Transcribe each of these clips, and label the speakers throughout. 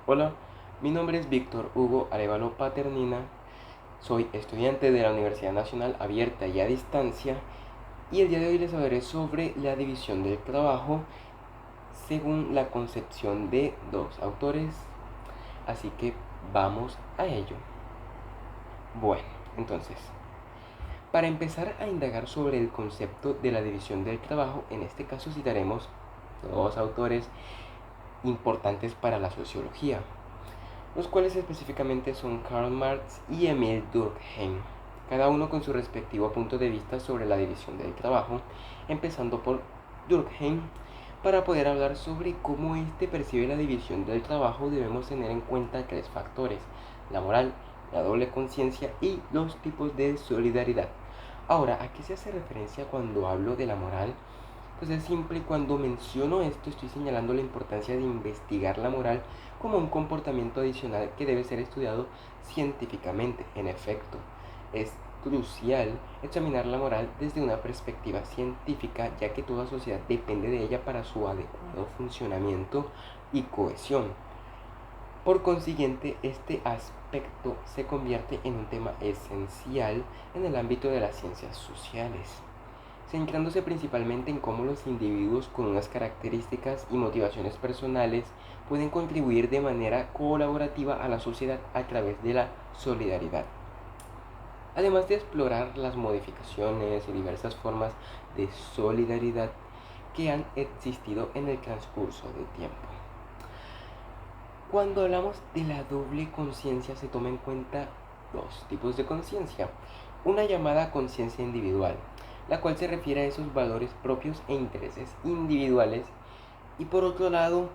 Speaker 1: Hola, mi nombre es Víctor Hugo Arevalo Paternina, soy estudiante de la Universidad Nacional Abierta y a Distancia y el día de hoy les hablaré sobre la división del trabajo según la concepción de dos autores, así que vamos a ello. Bueno, entonces, para empezar a indagar sobre el concepto de la división del trabajo, en este caso citaremos dos autores importantes para la sociología, los cuales específicamente son Karl Marx y Emile Durkheim, cada uno con su respectivo punto de vista sobre la división del trabajo, empezando por Durkheim. Para poder hablar sobre cómo éste percibe la división del trabajo, debemos tener en cuenta tres factores: la moral, la doble conciencia y los tipos de solidaridad. Ahora, ¿a qué se hace referencia cuando hablo de la moral? Pues es simple, cuando menciono esto estoy señalando la importancia de investigar la moral como un comportamiento adicional que debe ser estudiado científicamente. En efecto, es crucial examinar la moral desde una perspectiva científica, ya que toda sociedad depende de ella para su adecuado funcionamiento y cohesión. Por consiguiente, este aspecto se convierte en un tema esencial en el ámbito de las ciencias sociales, centrándose principalmente en cómo los individuos con unas características y motivaciones personales pueden contribuir de manera colaborativa a la sociedad a través de la solidaridad, además de explorar las modificaciones y diversas formas de solidaridad que han existido en el transcurso del tiempo. Cuando hablamos de la doble conciencia, se toma en cuenta dos tipos de conciencia: una llamada conciencia individual, la cual se refiere a esos valores propios e intereses individuales, y por otro lado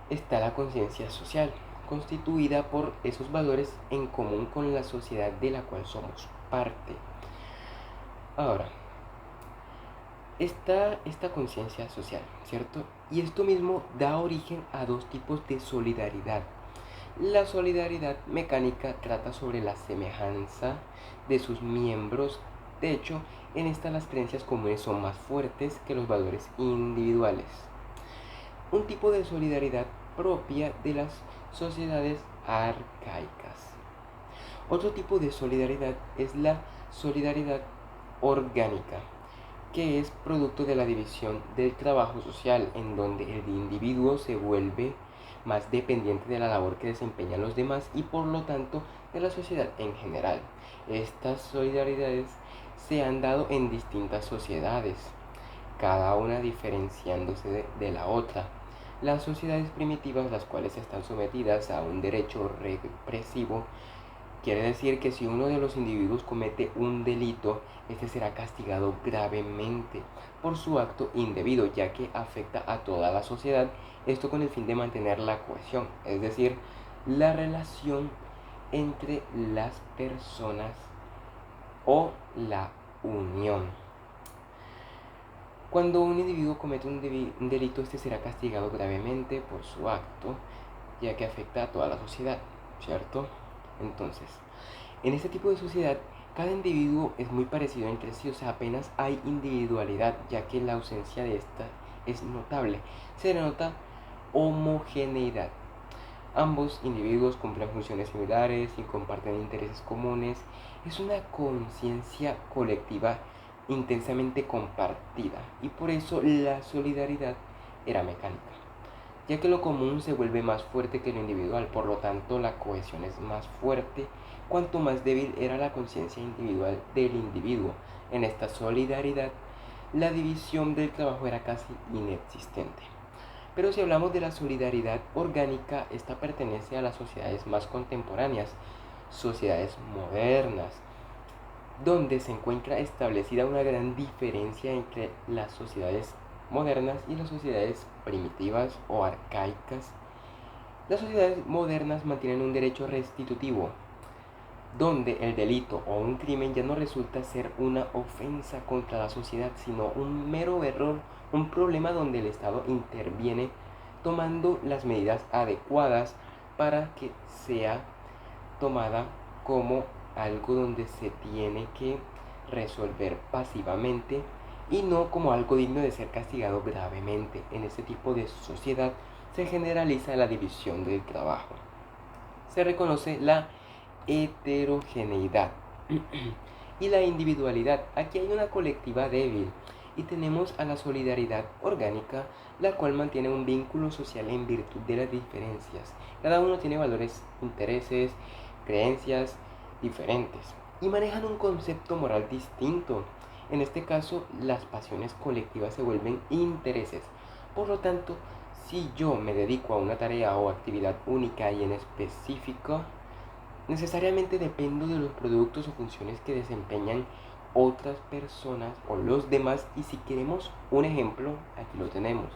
Speaker 1: está la conciencia social, constituida por esos valores en común con la sociedad de la cual somos parte. Ahora, está esta conciencia social, ¿cierto? Y esto mismo da origen a dos tipos de solidaridad. La solidaridad mecánica trata sobre la semejanza de sus miembros. De hecho, en esta las creencias comunes son más fuertes que los valores individuales. Un tipo de solidaridad propia de las sociedades arcaicas. Otro tipo de solidaridad es la solidaridad orgánica, que es producto de la división del trabajo social, en donde el individuo se vuelve más dependiente de la labor que desempeñan los demás y por lo tanto de la sociedad en general. Estas solidaridades se han dado en distintas sociedades, cada una diferenciándose de la otra. Las sociedades primitivas, las cuales están sometidas a un derecho represivo, quiere decir que si uno de los individuos comete un delito, este será castigado gravemente por su acto indebido, ya que afecta a toda la sociedad, esto con el fin de mantener la cohesión, es decir, la relación entre las personas o la unión. Cuando un individuo comete un delito, este será castigado gravemente por su acto, ya que afecta a toda la sociedad, ¿cierto? Entonces, en este tipo de sociedad, cada individuo es muy parecido entre sí, o sea, apenas hay individualidad, ya que la ausencia de esta es notable. Se denota homogeneidad. Ambos individuos cumplen funciones similares y comparten intereses comunes. Es una conciencia colectiva intensamente compartida, y por eso la solidaridad era mecánica, ya que lo común se vuelve más fuerte que lo individual, por lo tanto la cohesión es más fuerte cuanto más débil era la conciencia individual del individuo. En esta solidaridad, la división del trabajo era casi inexistente. Pero si hablamos de la solidaridad orgánica, esta pertenece a las sociedades más contemporáneas, sociedades modernas, donde se encuentra establecida una gran diferencia entre las sociedades modernas y las sociedades primitivas o arcaicas. Las sociedades modernas mantienen un derecho restitutivo, donde el delito o un crimen ya no resulta ser una ofensa contra la sociedad, sino un mero error, un problema donde el Estado interviene tomando las medidas adecuadas para que sea tomada como algo donde se tiene que resolver pasivamente y no como algo digno de ser castigado gravemente. En este tipo de sociedad se generaliza la división del trabajo. se reconoce la heterogeneidad y la individualidad. Aquí hay una colectiva débil y tenemos a la solidaridad orgánica, la cual mantiene un vínculo social en virtud de las diferencias. Cada uno tiene valores, intereses, creencias diferentes y manejan un concepto moral distinto. En este caso, las pasiones colectivas se vuelven intereses. Por lo tanto, si yo me dedico a una tarea o actividad única y en específico, necesariamente dependo de los productos o funciones que desempeñan otras personas o los demás. Y si queremos un ejemplo, aquí lo tenemos.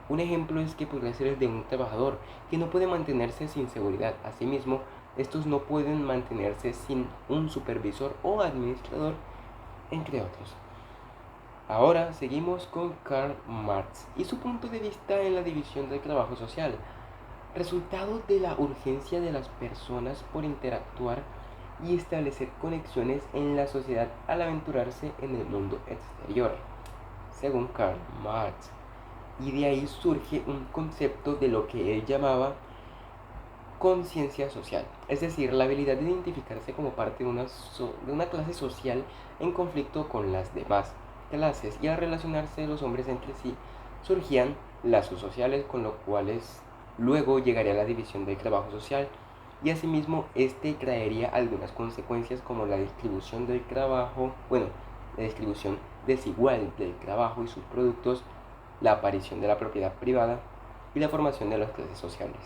Speaker 1: Un ejemplo es que podría ser el de un trabajador que no puede mantenerse sin seguridad. Asimismo, estos no pueden mantenerse sin un supervisor o administrador, entre otros. Ahora seguimos con Karl Marx y su punto de vista en la división del trabajo social. Resultado de la urgencia de las personas por interactuar y establecer conexiones en la sociedad al aventurarse en el mundo exterior, según Karl Marx. Y de ahí surge un concepto de lo que él llamaba conciencia social, es decir, la habilidad de identificarse como parte de una clase social en conflicto con las demás clases, y al relacionarse los hombres entre sí surgían lazos sociales, con los cuales luego llegaría la división del trabajo social, y asimismo este traería algunas consecuencias como la distribución del trabajo, la distribución desigual del trabajo y sus productos, la aparición de la propiedad privada y la formación de las clases sociales.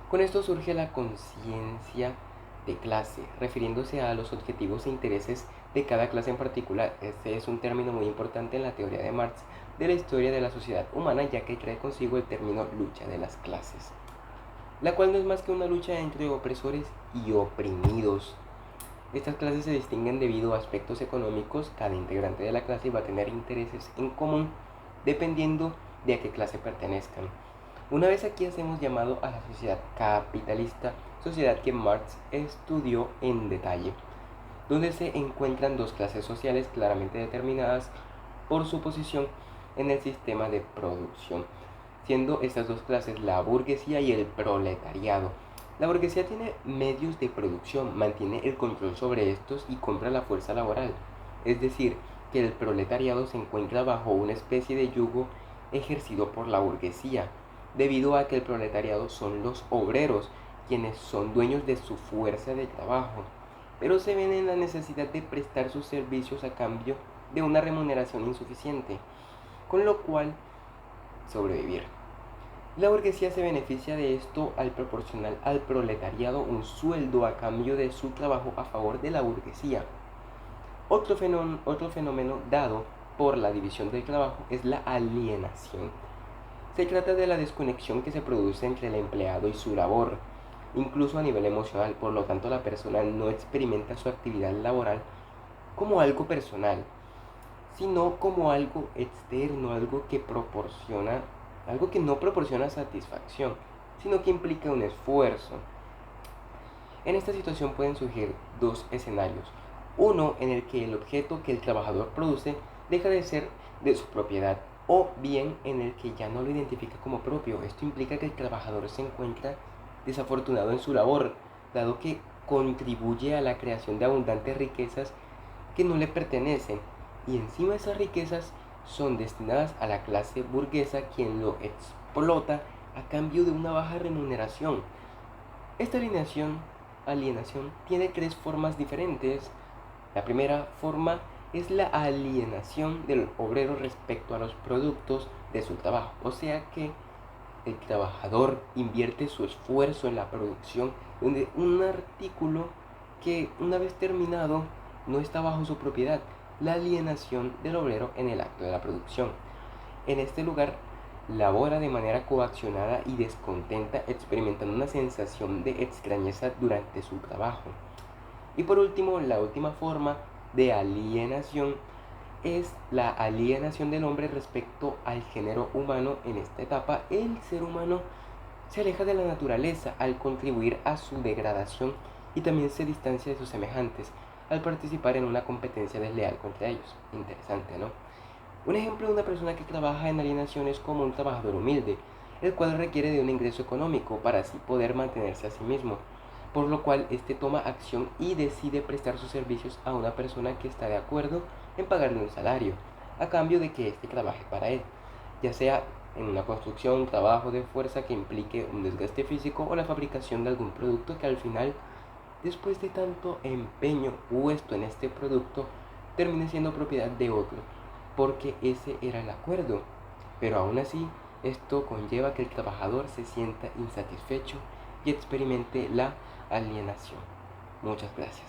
Speaker 1: Con esto surge la conciencia de clase, refiriéndose a los objetivos e intereses de cada clase en particular. Este es un término muy importante en la teoría de Marx de la historia de la sociedad humana, ya que trae consigo el término lucha de las clases, la cual no es más que una lucha entre opresores y oprimidos. Estas clases se distinguen debido a aspectos económicos. Cada integrante de la clase va a tener intereses en común dependiendo de a qué clase pertenezcan. Una vez aquí hacemos llamado a la sociedad capitalista, sociedad que Marx estudió en detalle, donde se encuentran dos clases sociales claramente determinadas por su posición en el sistema de producción, siendo estas dos clases la burguesía y el proletariado. La burguesía tiene medios de producción, mantiene el control sobre estos y compra la fuerza laboral, es decir, que el proletariado se encuentra bajo una especie de yugo ejercido por la burguesía, debido a que el proletariado son los obreros, quienes son dueños de su fuerza de trabajo, pero se ven en la necesidad de prestar sus servicios a cambio de una remuneración insuficiente, con lo cual sobrevivir. La burguesía se beneficia de esto al proporcionar al proletariado un sueldo a cambio de su trabajo a favor de la burguesía. Otro fenómeno dado por la división del trabajo es la alienación. Se trata de la desconexión que se produce entre el empleado y su labor, incluso a nivel emocional. Por lo tanto, la persona no experimenta su actividad laboral como algo personal, sino como algo externo, algo que no proporciona satisfacción, sino que implica un esfuerzo. En esta situación pueden surgir dos escenarios: uno en el que el objeto que el trabajador produce deja de ser de su propiedad, o bien en el que ya no lo identifica como propio. Esto implica que el trabajador se encuentra desafortunado en su labor, dado que contribuye a la creación de abundantes riquezas que no le pertenecen, y encima esas riquezas son destinadas a la clase burguesa, quien lo explota a cambio de una baja remuneración. Esta alienación tiene tres formas diferentes. La primera forma es la alienación del obrero respecto a los productos de su trabajo, o sea que el trabajador invierte su esfuerzo en la producción de un artículo que, una vez terminado, no está bajo su propiedad. La alienación del obrero en el acto de la producción. En este lugar labora de manera coaccionada y descontenta, experimentando una sensación de extrañeza durante su trabajo. Y por último, la última forma de alienación es la alienación del hombre respecto al género humano. En esta etapa, el ser humano se aleja de la naturaleza al contribuir a su degradación, y también se distancia de sus semejantes al participar en una competencia desleal contra ellos. Interesante, ¿no? Un ejemplo de una persona que trabaja en alienación es como un trabajador humilde. el cual requiere de un ingreso económico para así poder mantenerse a sí mismo, por lo cual éste toma acción y decide prestar sus servicios a una persona que está de acuerdo en pagarle un salario, a cambio de que éste trabaje para él, ya sea en una construcción, un trabajo de fuerza que implique un desgaste físico o la fabricación de algún producto que al final, después de tanto empeño puesto en este producto, termine siendo propiedad de otro, porque ese era el acuerdo. Pero aún así, esto conlleva que el trabajador se sienta insatisfecho y experimente la alienación. Muchas gracias.